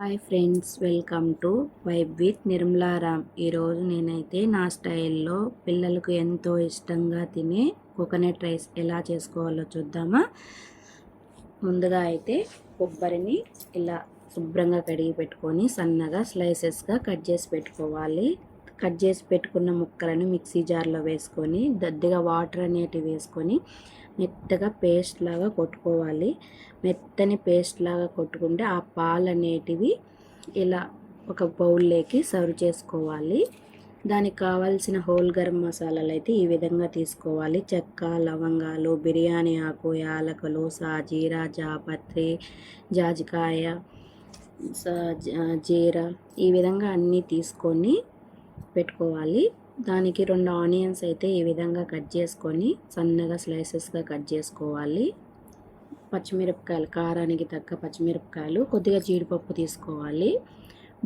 Hi friends, welcome to vibe with Nirmalaram. ఈరోజు నేనైతే నా స్టైల్లో పిల్లలకు ఎంతో ఇష్టంగా తినే కోకోనట్ రైస్ ఎలా చేసుకోవాలో చూద్దామా. ముందుగా అయితే కొబ్బరిని ఇలా శుభ్రంగా కడిగి పెట్టుకొని సన్నగా స్లైసెస్గా కట్ చేసి పెట్టుకోవాలి. కట్ చేసి పెట్టుకున్న ముక్కలను మిక్సీ జార్లో వేసుకొని కొద్దిగా వాటర్ అనేటివి వేసుకొని మెత్తగా పేస్ట్ లాగా కొట్టుకోవాలి. మెత్తని పేస్ట్ లాగా కొట్టుకుంటే ఆ పాలు అనేటివి ఇలా ఒక బౌల్లోకి సర్వ్ చేసుకోవాలి. దానికి కావాల్సిన హోల్ గరం మసాలాలు అయితే ఈ విధంగా తీసుకోవాలి. చెక్క, లవంగాలు, బిర్యానీ ఆకు, యాలకులు, సాజీరా, జాపత్రి, జాజికాయ, జీరా ఈ విధంగా అన్నీ తీసుకొని పెట్టుకోవాలి. దానికి 2 ఆనియన్స్ అయితే ఈ విధంగా కట్ చేసుకొని సన్నగా స్లైసెస్గా కట్ చేసుకోవాలి. పచ్చిమిరపకాయలు, కారానికి తగ్గ పచ్చిమిరపకాయలు, కొద్దిగా జీడిపప్పు తీసుకోవాలి.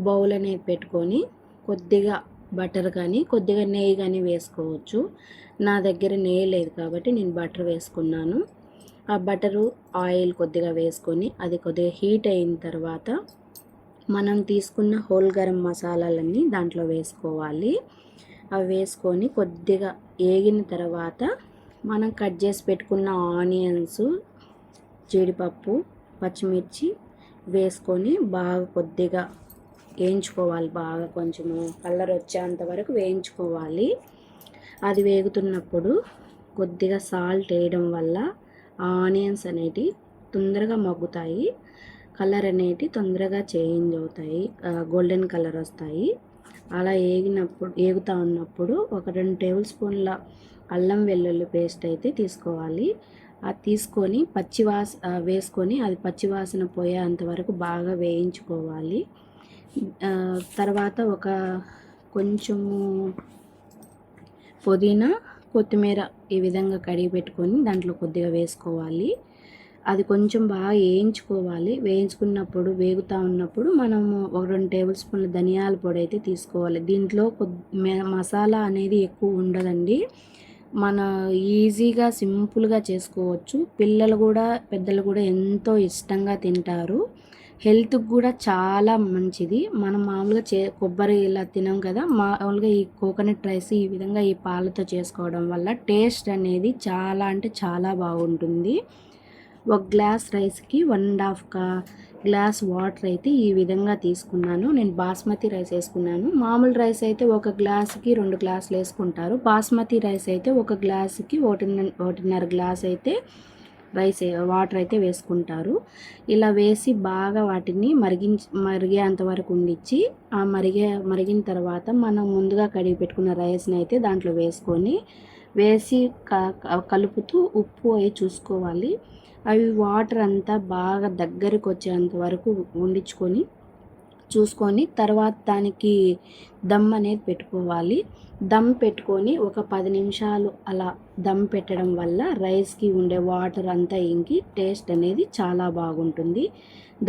బౌల్ అనేది పెట్టుకొని కొద్దిగా బటర్ కానీ కొద్దిగా నెయ్యి కానీ వేసుకోవచ్చు. నా దగ్గర నెయ్యి లేదు కాబట్టి నేను బటర్ వేసుకున్నాను. ఆ బటరు ఆయిల్ కొద్దిగా వేసుకొని అది కొద్దిగా హీట్ అయిన తర్వాత మనం తీసుకున్న హోల్ గరం మసాలాలన్నీ దాంట్లో వేసుకోవాలి. అవి వేసుకొని కొద్దిగా వేగిన తర్వాత మనం కట్ చేసి పెట్టుకున్న ఆనియన్స్, జీడిపప్పు, పచ్చిమిర్చి వేసుకొని బాగా కొద్దిగా వేయించుకోవాలి. బాగా కొంచెము కలర్ వచ్చేంత వరకు వేయించుకోవాలి. అది వేగుతున్నప్పుడు కొద్దిగా సాల్ట్ వేయడం వల్ల ఆనియన్స్ అనేటివి తొందరగా మగ్గుతాయి. కలర్ అనేటి తొందరగా చేంజ్ అవుతాయి, గోల్డెన్ కలర్ వస్తాయి. అలా వేగుతూ ఉన్నప్పుడు ఒక 2 టేబుల్ స్పూన్ల అల్లం వెల్లుల్లి పేస్ట్ అయితే తీసుకోవాలి. అది తీసుకొని వేసుకొని అది పచ్చివాసన పోయేంత వరకు బాగా వేయించుకోవాలి. తర్వాత ఒక కొంచెము పుదీనా, కొత్తిమీర ఈ విధంగా కడిగి పెట్టుకొని దాంట్లో కొద్దిగా వేసుకోవాలి. అది కొంచెం బాగా వేయించుకోవాలి. వేయించుకున్నప్పుడు వేగుతూ ఉన్నప్పుడు మనము ఒక 2 టేబుల్ స్పూన్ల ధనియాల పొడి అయితే తీసుకోవాలి. దీంట్లో మసాలా అనేది ఎక్కువ ఉండదండి. మన ఈజీగా సింపుల్గా చేసుకోవచ్చు. పిల్లలు కూడా పెద్దలు కూడా ఎంతో ఇష్టంగా తింటారు. హెల్త్కి కూడా చాలా మంచిది. మనం మామూలుగా కొబ్బరి ఇలా తినాం కదా, మామూలుగా ఈ కోకోనట్ రైస్ ఈ విధంగా ఈ పాలతో చేసుకోవడం వల్ల టేస్ట్ అనేది చాలా అంటే చాలా బాగుంటుంది. ఒక గ్లాస్ రైస్కి 1.5 గ్లాస్ వాటర్ అయితే ఈ విధంగా తీసుకున్నాను. నేను బాస్మతి రైస్ వేసుకున్నాను. మామూలు రైస్ అయితే ఒక గ్లాసుకి 2 గ్లాసులు వేసుకుంటారు. బాస్మతి రైస్ అయితే ఒక గ్లాసుకి 1.5 గ్లాస్ అయితే వాటర్ అయితే వేసుకుంటారు. ఇలా వేసి బాగా వాటిని మరిగేంత వరకు ఉండిచ్చి ఆ మరిగిన తర్వాత మనం ముందుగా కడిగి పెట్టుకున్న రైస్ని అయితే దాంట్లో వేసి కలుపుతూ ఉప్పు అవి చూసుకోవాలి. అవి వాటర్ అంతా బాగా దగ్గరికి వచ్చేంత వరకు చూసుకొని తర్వాత దానికి దమ్ అనేది పెట్టుకోవాలి. దమ్ పెట్టుకొని ఒక 10 నిమిషాలు అలా దమ్ పెట్టడం వల్ల రైస్కి ఉండే వాటర్ అంతా ఇంకి టేస్ట్ అనేది చాలా బాగుంటుంది.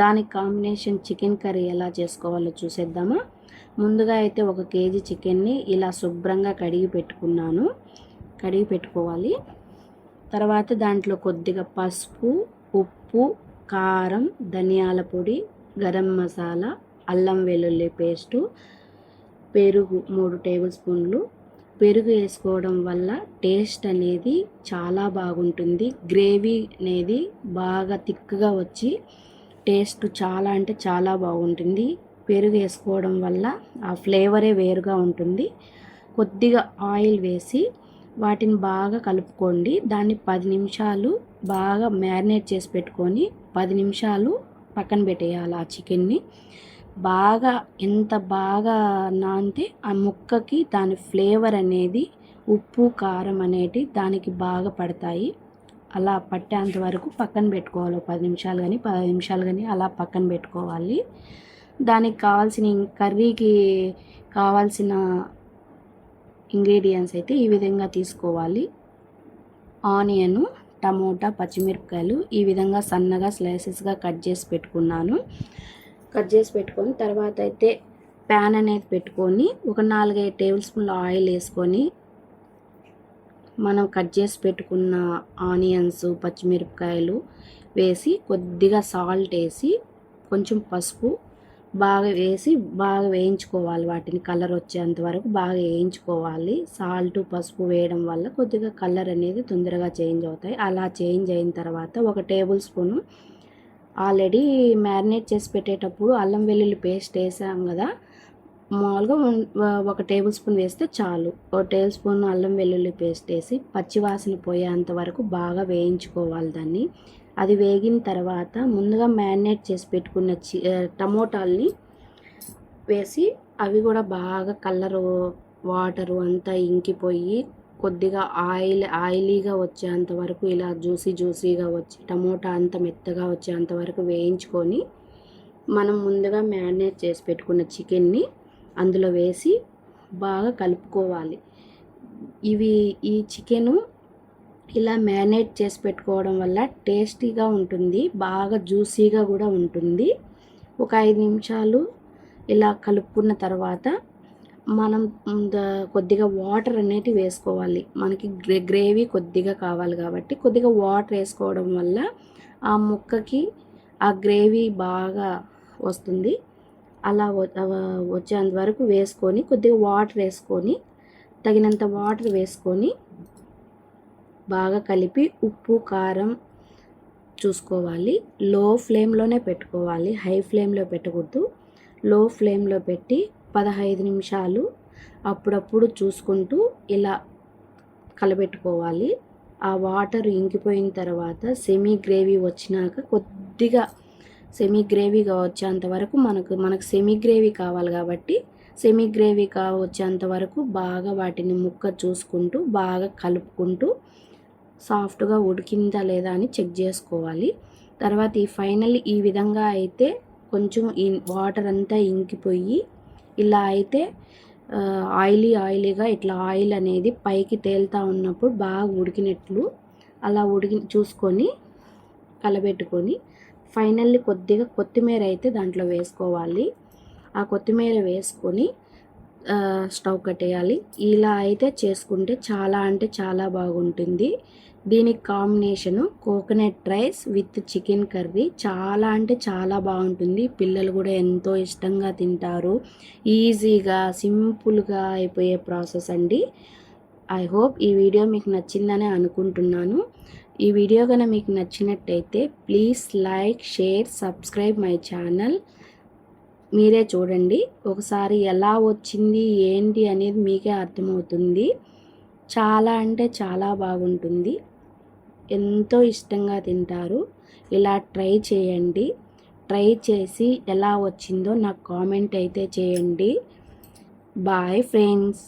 దానికి కాంబినేషన్ చికెన్ కర్రీ ఎలా చేసుకోవాలో చూసేద్దామా. ముందుగా అయితే 1 కేజీ చికెన్ని ఇలా శుభ్రంగా కడిగి పెట్టుకోవాలి. తర్వాత దాంట్లో కొద్దిగా పసుపు, ఉప్పు, కారం, ధనియాల పొడి, గరం మసాలా, అల్లం వెల్లుల్లి పేస్టు, పెరుగు 3 టేబుల్ స్పూన్లు. పెరుగు వేసుకోవడం వల్ల టేస్ట్ అనేది చాలా బాగుంటుంది. గ్రేవీ అనేది బాగా థిక్గా వచ్చి టేస్ట్ చాలా అంటే చాలా బాగుంటుంది. పెరుగు వేసుకోవడం వల్ల ఆ ఫ్లేవరే వేరుగా ఉంటుంది. కొద్దిగా ఆయిల్ వేసి వాటిని బాగా కలుపుకోండి. దాన్ని 10 నిమిషాలు బాగా మ్యారినేట్ చేసి పెట్టుకొని 10 నిమిషాలు పక్కన పెట్టేయాలి. ఆ చికెన్ని ఎంత బాగా నానితే ఆ ముక్కకి దాని ఫ్లేవర్ అనేది, ఉప్పు, కారం అనేటి దానికి బాగా పడతాయి. అలా పట్టేంత వరకు పక్కన పెట్టుకోవాలి. 10 నిమిషాలు కానీ 10 నిమిషాలు కానీ అలా పక్కన పెట్టుకోవాలి. దానికి కర్రీకి కావాల్సిన ఇంగ్రీడియంట్స్ అయితే ఈ విధంగా తీసుకోవాలి. ఆనియను, టమోటా, పచ్చిమిరపకాయలు ఈ విధంగా సన్నగా స్లైసెస్గా కట్ చేసి పెట్టుకొని తర్వాత అయితే ప్యాన్ అనేది పెట్టుకొని ఒక 4-5 టేబుల్ స్పూన్ల ఆయిల్ వేసుకొని మనం కట్ చేసి పెట్టుకున్న ఆనియన్స్, పచ్చిమిరపకాయలు వేసి కొద్దిగా సాల్ట్ వేసి కొంచెం పసుపు బాగా వేసి బాగా వేయించుకోవాలి. వాటిని కలర్ వచ్చేంత వరకు బాగా వేయించుకోవాలి. సాల్ట్, పసుపు వేయడం వల్ల కొద్దిగా కలర్ అనేది తొందరగా చేంజ్ అవుతాయి. అలా చేంజ్ అయిన తర్వాత ఒక టేబుల్ స్పూను ఆల్రెడీ మ్యారినేట్ చేసి పెట్టేటప్పుడు అల్లం వెల్లుల్లి పేస్ట్ వేసాం కదా, మామూలుగా ఒక టేబుల్ స్పూన్ వేస్తే చాలు. ఒక టేబుల్ స్పూన్ అల్లం వెల్లుల్లి పేస్ట్ వేసి పచ్చివాసన పోయేంత వరకు బాగా వేయించుకోవాలి దాన్ని. అది వేగిన తర్వాత ముందుగా మ్యారినేట్ చేసి పెట్టుకున్న టమోటాల్ని వేసి అవి కూడా బాగా కలరు వాటరు అంతా ఇంకిపోయి కొద్దిగా ఆయిలీగా వచ్చేంత వరకు ఇలా జ్యూసీగా వచ్చి టమోటా అంతా మెత్తగా వచ్చేంత వరకు వేయించుకొని మనం ముందుగా మ్యారినేట్ చేసి పెట్టుకున్న చికెన్ని అందులో వేసి బాగా కలుపుకోవాలి. ఈ చికెను ఇలా మ్యారినేట్ చేసి పెట్టుకోవడం వల్ల టేస్టీగా ఉంటుంది, బాగా జ్యూసీగా కూడా ఉంటుంది. ఒక 5 నిమిషాలు ఇలా కలుపుకున్న తర్వాత మనం కొద్దిగా వాటర్ అనేటివి వేసుకోవాలి. మనకి గ్రేవీ కొద్దిగా కావాలి కాబట్టి కొద్దిగా వాటర్ వేసుకోవడం వల్ల ఆ ముక్కకి ఆ గ్రేవీ బాగా వస్తుంది. అలా వచ్చేంత వరకు వేసుకొని కొద్దిగా వాటర్ వేసుకొని తగినంత వాటర్ వేసుకొని బాగా కలిపి ఉప్పు కారం చూసుకోవాలి. లో ఫ్లేమ్లోనే పెట్టుకోవాలి, హై ఫ్లేమ్లో పెట్టకూడదు. లో ఫ్లేమ్లో పెట్టి 15 నిమిషాలు అప్పుడప్పుడు చూసుకుంటూ ఇలా కలబెట్టుకోవాలి. ఆ వాటర్ ఇంకిపోయిన తర్వాత సెమీ గ్రేవీ వచ్చినాక కొద్దిగా సెమీ గ్రేవీగా వచ్చేంత వరకు మనకు సెమీ గ్రేవీ కావాలి కాబట్టి సెమీ గ్రేవీ వచ్చేంత వరకు బాగా వాటిని ముక్క చూసుకుంటూ బాగా కలుపుకుంటూ సాఫ్ట్గా ఉడికిందా లేదా అని చెక్ చేసుకోవాలి. తర్వాత ఫైనల్ ఈ విధంగా అయితే కొంచెం ఈ వాటర్ అంతా ఇంకిపోయి ఇలా అయితే ఆయిలీగా ఇట్లా ఆయిల్ అనేది పైకి తేలుతూ ఉన్నప్పుడు బాగా ఉడికినట్లు అలా చూసుకొని కలబెట్టుకొని ఫైనల్లీ కొద్దిగా కొత్తిమీర అయితే దాంట్లో వేసుకోవాలి. ఆ కొత్తిమీర వేసుకొని స్టవ్ కట్టేయాలి. ఇలా అయితే చేసుకుంటే చాలా అంటే చాలా బాగుంటుంది. దీనికి combination coconut rice with chicken curry చాలా అంటే చాలా బాగుంటుంది. పిల్లలు కూడా ఎంతో ఇష్టంగా తింటారు. ఈజీగా సింపుల్గా అయిపోయే ప్రాసెస్ అండి. ఐ హోప్ ఈ వీడియో మీకు నచ్చిందని అనుకుంటున్నాను. ఈ వీడియో కనుక మీకు నచ్చినట్టయితే please like, share, subscribe my channel. మీరే చూడండి ఒకసారి ఎలా వచ్చింది ఏంటి అనేది మీకే అర్థమవుతుంది. చాలా అంటే చాలా బాగుంటుంది, ఎంతో ఇష్టంగా తింటారు. ఇలా ట్రై చేయండి. ట్రై చేసి ఎలా వచ్చిందో నాకు కామెంట్ అయితే చేయండి. Bye friends.